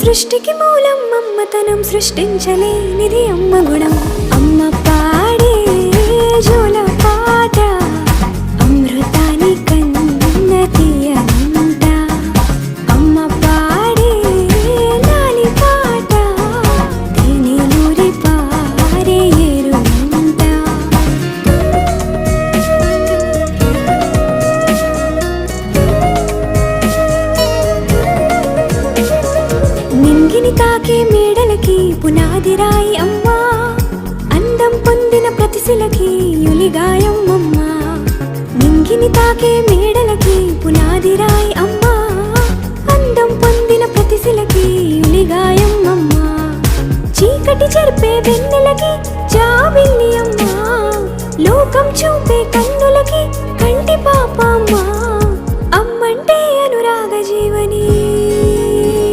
సృష్టికి మూలం అమ్మతనం, సృష్టించలేనిది అమ్మ గుణం. అమ్మ పాడే జోల పాట అమృతాని కన్న తీయనంట. అమ్మ పాడే లాలి పాట తేనెలూరి పారే ఏరునంట. నింగిని తాకే మేడలకి పునాది రాయి అమ్మా, అందం పొందిన ప్రతిశిలకి యులిగాయం అమ్మా. నింగిని తాకే మేడలకి పునాది రాయి అమ్మా, అందం పొందిన ప్రతిశిలకి యులిగాయం అమ్మా. చీకటి చెరిపే వెన్నెలకి జాబిల్లి అమ్మా, లోకం చూపే కన్నులకి కంటి పాప అమ్మా.